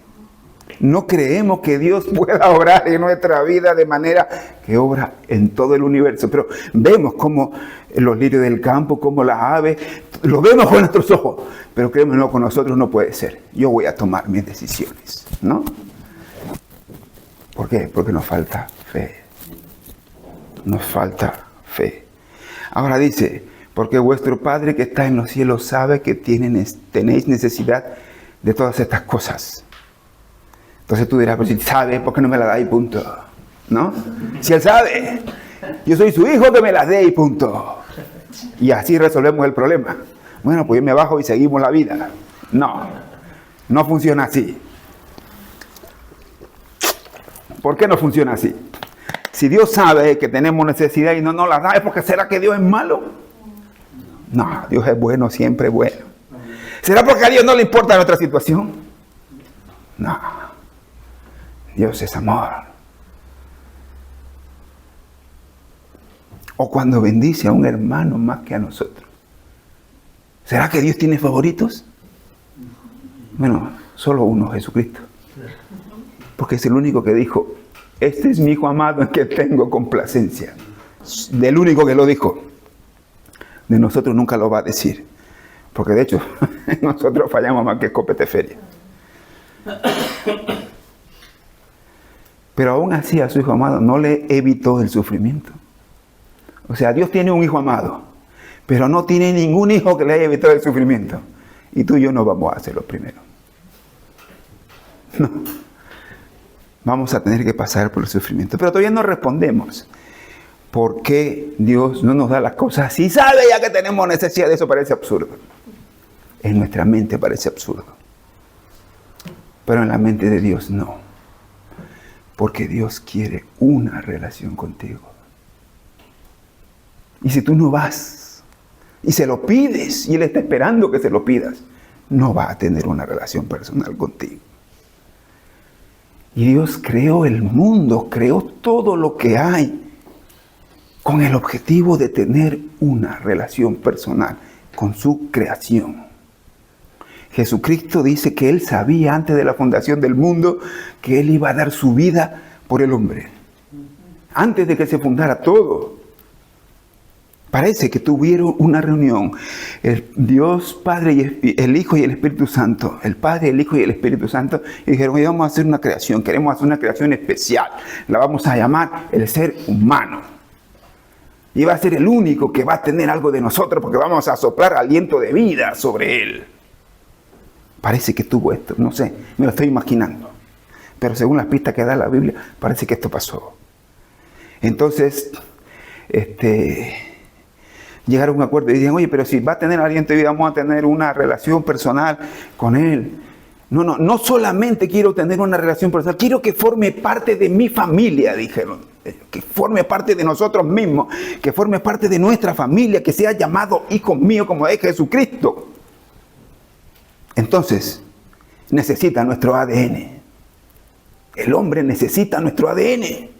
No creemos que Dios pueda obrar en nuestra vida de manera que obra en todo el universo. Pero vemos como los lirios del campo, como las aves, lo vemos con nuestros ojos. Pero créemelo, con nosotros no puede ser. Yo voy a tomar mis decisiones, ¿no? ¿Por qué? Porque nos falta fe. Nos falta fe. Ahora dice, porque vuestro Padre que está en los cielos sabe que tenéis necesidad de todas estas cosas. Entonces tú dirás, pues si sabe, ¿por qué no me la da y punto? ¿No? Si Él sabe, yo soy su hijo, que me las dé y punto. Y así resolvemos el problema. Bueno, pues yo me bajo y seguimos la vida. No, no funciona así. ¿Por qué no funciona así? Si Dios sabe que tenemos necesidad y no nos la da, ¿es porque será que Dios es malo? No, Dios es bueno, siempre bueno. ¿Será porque a Dios no le importa nuestra situación? No. Dios es amor. O cuando bendice a un hermano más que a nosotros. ¿Será que Dios tiene favoritos? Bueno, solo uno, Jesucristo. Porque es el único que dijo, este es mi hijo amado en que tengo complacencia. Del único que lo dijo. De nosotros nunca lo va a decir. Porque de hecho, nosotros fallamos más que escopete feria. Pero aún así a su hijo amado no le evitó el sufrimiento. O sea, Dios tiene un hijo amado, pero no tiene ningún hijo que le haya evitado el sufrimiento. Y tú y yo no vamos a ser los primeros. No. Vamos a tener que pasar por el sufrimiento. Pero todavía no respondemos. ¿Por qué Dios no nos da las cosas? Si sabe ya que tenemos necesidad de eso, parece absurdo. En nuestra mente parece absurdo. Pero en la mente de Dios no. Porque Dios quiere una relación contigo. Y si tú no vas y se lo pides y Él está esperando que se lo pidas, no va a tener una relación personal contigo. Y Dios creó el mundo, creó todo lo que hay con el objetivo de tener una relación personal con su creación. Jesucristo dice que Él sabía antes de la fundación del mundo que Él iba a dar su vida por el hombre. Antes de que se fundara todo. Parece que tuvieron una reunión. El Dios Padre y el Hijo y el Espíritu Santo. El Padre, el Hijo y el Espíritu Santo. Y dijeron, hoy vamos a hacer una creación. Queremos hacer una creación especial. La vamos a llamar el ser humano. Y va a ser el único que va a tener algo de nosotros porque vamos a soplar aliento de vida sobre él. Parece que tuvo esto, no sé, me lo estoy imaginando. Pero según las pistas que da la Biblia, parece que esto pasó. Entonces, llegaron a un acuerdo y dijeron, oye, pero si va a tener aliento de vida, vamos a tener una relación personal con él. No solamente quiero tener una relación personal, quiero que forme parte de mi familia, dijeron. Que forme parte de nosotros mismos, que forme parte de nuestra familia, que sea llamado hijo mío como es Jesucristo. Entonces, necesita nuestro ADN. El hombre necesita nuestro ADN.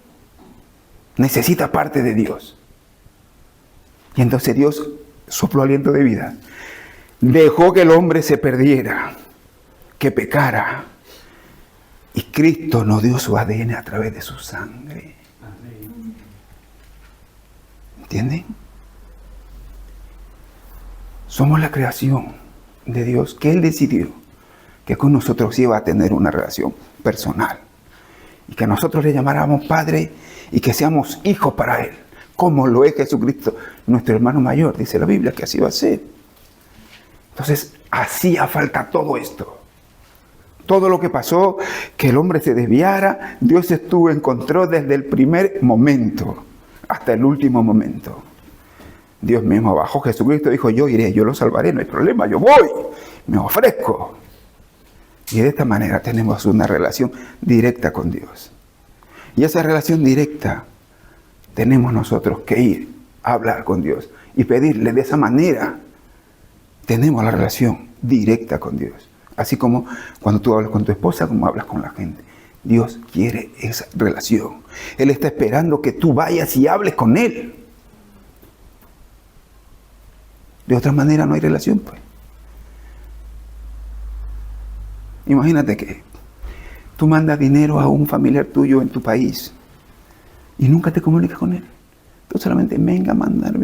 Necesita parte de Dios. Y entonces Dios sopló aliento de vida. Dejó que el hombre se perdiera, que pecara. Y Cristo nos dio su ADN a través de su sangre. ¿Entienden? Somos la creación de Dios que Él decidió que con nosotros iba a tener una relación personal. Y que nosotros le llamáramos Padre y que seamos hijos para Él. Como lo es Jesucristo, nuestro hermano mayor, dice la Biblia, que así va a ser. Entonces, hacía falta todo esto. Todo lo que pasó, que el hombre se desviara, Dios estuvo en control desde el primer momento hasta el último momento. Dios mismo bajó, Jesucristo dijo, yo iré, yo lo salvaré, no hay problema, yo voy, me ofrezco. Y de esta manera tenemos una relación directa con Dios. Y esa relación directa tenemos nosotros que ir a hablar con Dios y pedirle de esa manera. Tenemos la relación directa con Dios. Así como cuando tú hablas con tu esposa, como hablas con la gente. Dios quiere esa relación. Él está esperando que tú vayas y hables con Él. De otra manera no hay relación, pues. Imagínate que tú mandas dinero a un familiar tuyo en tu país y nunca te comunicas con él. Tú solamente venga a mandar.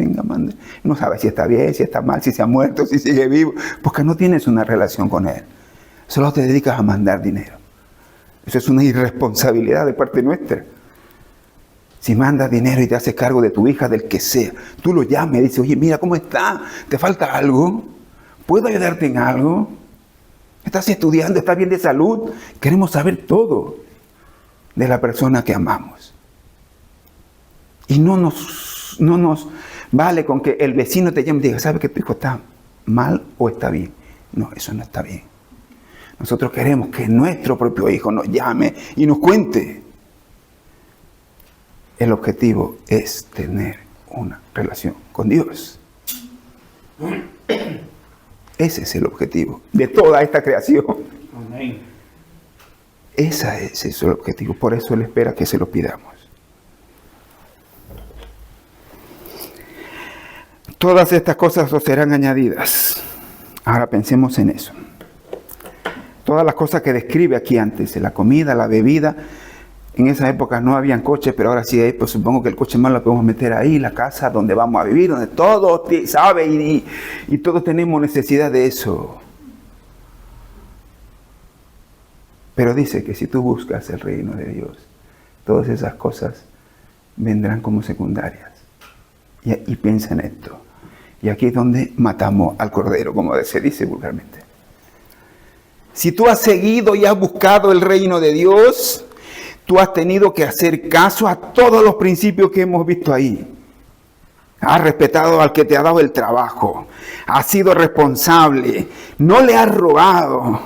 No sabes si está bien, si está mal, si se ha muerto, si sigue vivo, porque no tienes una relación con él. Solo te dedicas a mandar dinero. Eso es una irresponsabilidad de parte nuestra. Si mandas dinero y te haces cargo de tu hija, del que sea, tú lo llamas y dices, oye, mira cómo está, ¿te falta algo? ¿Puedo ayudarte en algo? ¿Estás estudiando? ¿Estás bien de salud? Queremos saber todo de la persona que amamos. Y no nos vale con que el vecino te llame y diga, ¿sabe que tu hijo está mal o está bien? No, eso no está bien. Nosotros queremos que nuestro propio hijo nos llame y nos cuente. El objetivo es tener una relación con Dios. Ese es el objetivo de toda esta creación. Amén. Ese es el objetivo. Por eso Él espera que se lo pidamos. Todas estas cosas os serán añadidas. Ahora pensemos en eso. Todas las cosas que describe aquí antes, la comida, la bebida. En esa época no habían coches, pero ahora sí hay, pues supongo que el coche más lo podemos meter ahí, la casa donde vamos a vivir, donde todos saben y todos tenemos necesidad de eso. Pero dice que si tú buscas el reino de Dios, todas esas cosas vendrán como secundarias. Y piensa en esto. Y aquí es donde matamos al cordero, como se dice vulgarmente. Si tú has seguido y has buscado el reino de Dios, tú has tenido que hacer caso a todos los principios que hemos visto ahí. Has respetado al que te ha dado el trabajo. Has sido responsable. No le has robado.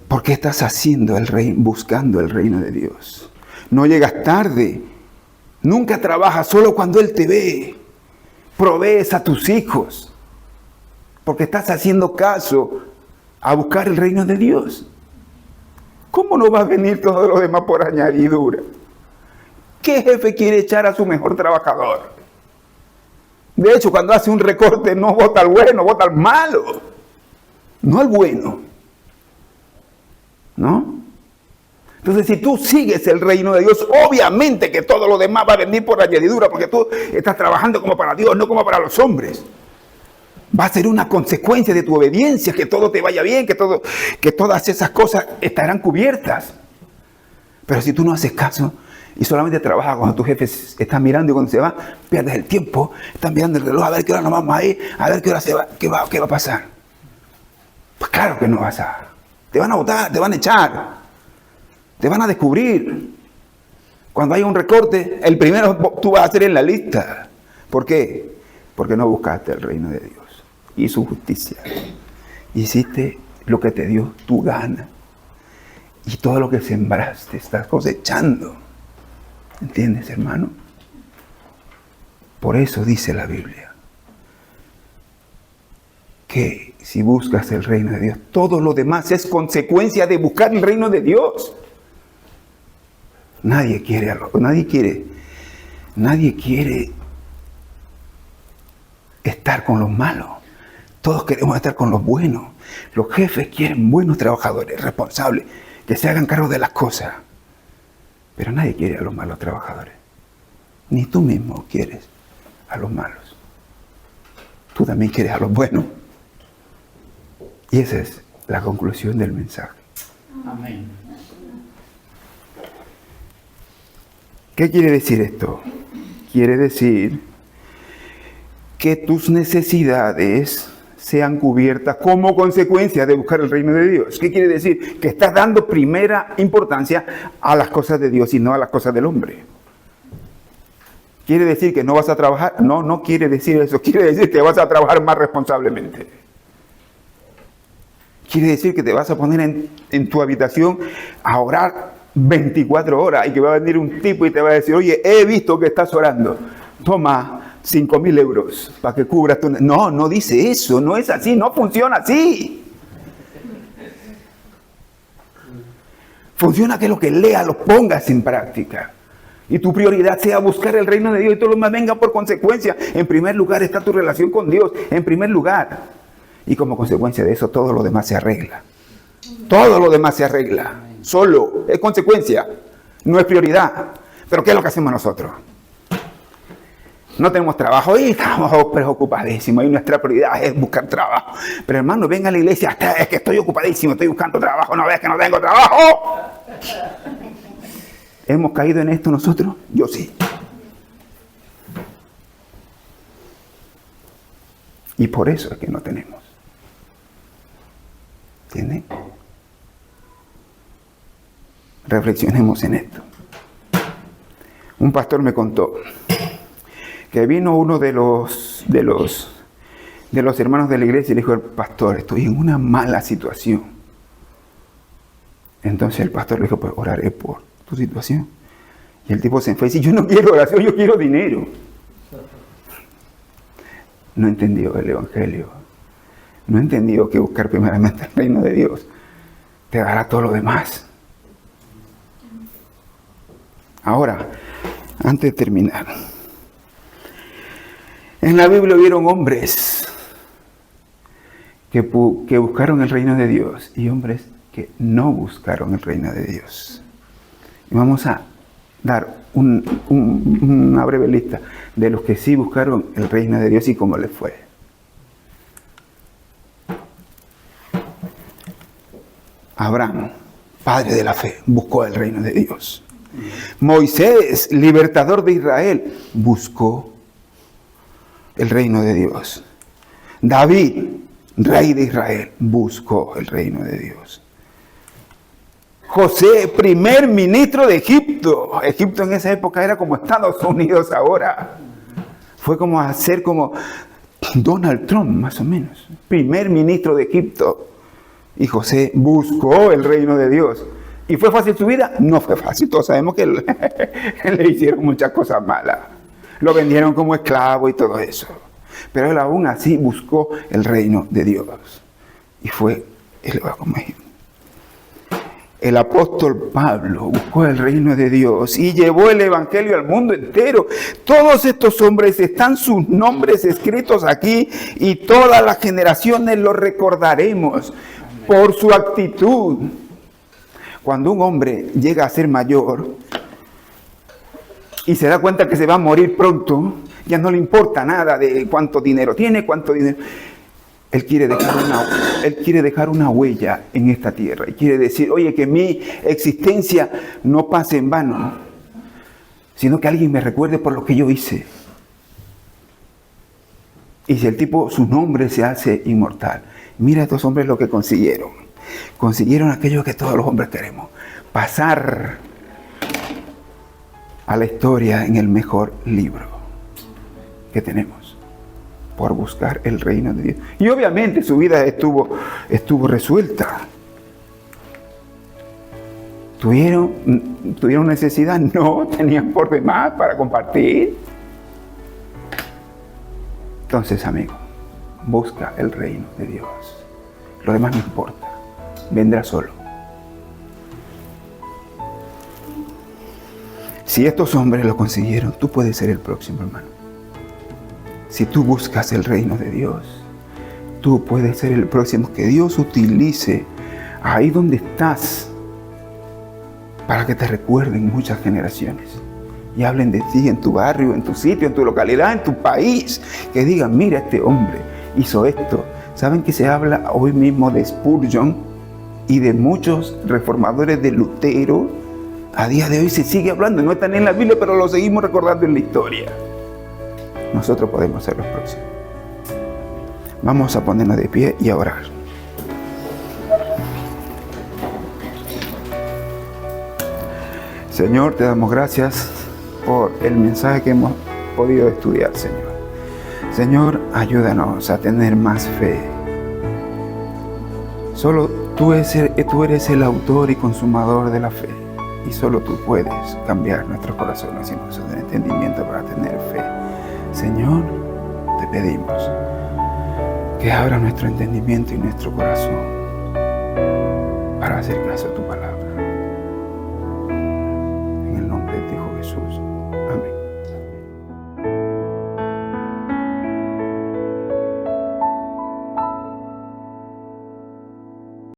¿Por qué estás haciendo buscando el reino de Dios? No llegas tarde. Nunca trabajas solo cuando Él te ve. Provees a tus hijos. Porque estás haciendo caso a buscar el reino de Dios. ¿Cómo no va a venir todo lo demás por añadidura? ¿Qué jefe quiere echar a su mejor trabajador? De hecho, cuando hace un recorte no vota al bueno, vota al malo. No al bueno. ¿No? Entonces, si tú sigues el reino de Dios, obviamente que todo lo demás va a venir por añadidura, porque tú estás trabajando como para Dios, no como para los hombres. Va a ser una consecuencia de tu obediencia, que todo te vaya bien, que todas esas cosas estarán cubiertas. Pero si tú no haces caso y solamente trabajas cuando tu jefe está mirando y cuando se va, pierdes el tiempo, estás mirando el reloj, a ver qué hora nos vamos a ir, a ver qué hora se va, qué va a pasar. Pues claro que no vas a. Te van a votar, te van a echar, te van a descubrir. Cuando haya un recorte, el primero tú vas a ser en la lista. ¿Por qué? Porque no buscaste el reino de Dios y su justicia. Hiciste lo que te dio tu gana. Y todo lo que sembraste estás cosechando. ¿Entiendes, hermano? Por eso dice la Biblia que si buscas el reino de Dios, todo lo demás es consecuencia de buscar el reino de Dios. Nadie quiere estar con los malos. Todos queremos estar con los buenos. Los jefes quieren buenos trabajadores, responsables, que se hagan cargo de las cosas. Pero nadie quiere a los malos trabajadores. Ni tú mismo quieres a los malos. Tú también quieres a los buenos. Y esa es la conclusión del mensaje. Amén. ¿Qué quiere decir esto? Quiere decir que tus necesidades sean cubiertas como consecuencia de buscar el reino de Dios. ¿Qué quiere decir? Que estás dando primera importancia a las cosas de Dios y no a las cosas del hombre. ¿Quiere decir que no vas a trabajar? No quiere decir eso. Quiere decir que vas a trabajar más responsablemente. Quiere decir que te vas a poner en tu habitación a orar 24 horas y que va a venir un tipo y te va a decir, oye, he visto que estás orando. Toma 5.000 euros para que cubras tu... No dice eso, no es así, no funciona así. Funciona que lo que leas lo pongas en práctica. Y tu prioridad sea buscar el reino de Dios y todo lo demás venga por consecuencia. En primer lugar está tu relación con Dios, en primer lugar. Y como consecuencia de eso todo lo demás se arregla. Todo lo demás se arregla. Solo es consecuencia, no es prioridad. Pero ¿qué es lo que hacemos nosotros? No tenemos trabajo y estamos preocupadísimos y nuestra prioridad es buscar trabajo. Pero hermano, venga a la iglesia, es que estoy ocupadísimo, estoy buscando trabajo, no ves que no tengo trabajo. ¿Hemos caído en esto nosotros? Yo sí. Y por eso es que no tenemos. ¿Entienden? Reflexionemos en esto. Un pastor me contó que vino uno de los hermanos de la iglesia y le dijo: pastor, estoy en una mala situación. Entonces el pastor le dijo: pues oraré por tu situación. Y el tipo se enfadó y dice: yo no quiero oración, yo quiero dinero. No entendió el evangelio. No entendió que buscar primeramente el reino de Dios te dará todo lo demás. Ahora, antes de terminar, en la Biblia hubieron hombres que buscaron el reino de Dios y hombres que no buscaron el reino de Dios. Y vamos a dar una breve lista de los que sí buscaron el reino de Dios y cómo les fue. Abraham, padre de la fe, buscó el reino de Dios. Moisés, libertador de Israel, buscó el reino de Dios. David, rey de Israel, buscó el reino de Dios. José, primer ministro de Egipto. Egipto en esa época era como Estados Unidos ahora. Fue como hacer como Donald Trump, más o menos. Primer ministro de Egipto. Y José buscó el reino de Dios. ¿Y fue fácil su vida? No fue fácil. Todos sabemos que le hicieron muchas cosas malas. Lo vendieron como esclavo y todo eso. Pero él aún así buscó el reino de Dios. Y fue elevado como Egipto. El apóstol Pablo buscó el reino de Dios y llevó el evangelio al mundo entero. Todos estos hombres, están sus nombres escritos aquí y todas las generaciones los recordaremos por su actitud. Cuando un hombre llega a ser mayor y se da cuenta que se va a morir pronto, ya no le importa nada de cuánto dinero tiene, cuánto dinero. Él quiere dejar una huella en esta tierra. Y quiere decir: oye, que mi existencia no pase en vano, sino que alguien me recuerde por lo que yo hice. Y si el tipo, su nombre se hace inmortal. Mira a estos hombres lo que consiguieron. Consiguieron aquello que todos los hombres queremos: pasar a la historia en el mejor libro que tenemos, por buscar el reino de Dios. Y obviamente su vida estuvo resuelta. ¿Tuvieron necesidad? No, tenían por demás para compartir. Entonces, amigo, busca el reino de Dios. Lo demás no importa, vendrá solo. Si estos hombres lo consiguieron, tú puedes ser el próximo, hermano. Si tú buscas el reino de Dios, tú puedes ser el próximo que Dios utilice ahí donde estás, para que te recuerden muchas generaciones y hablen de ti en tu barrio, en tu sitio, en tu localidad, en tu país, que digan: mira, este hombre hizo esto. ¿Saben que se habla hoy mismo de Spurgeon y de muchos reformadores de Lutero? A día de hoy se sigue hablando, no están en la Biblia, pero lo seguimos recordando en la historia. Nosotros podemos ser los próximos. Vamos a ponernos de pie y a orar. Señor, te damos gracias por el mensaje que hemos podido estudiar, Señor. Señor, ayúdanos a tener más fe. Solo tú eres el autor y consumador de la fe. Y solo tú puedes cambiar nuestros corazones y nuestro entendimiento para tener fe. Señor, te pedimos que abra nuestro entendimiento y nuestro corazón para hacer caso a tu palabra.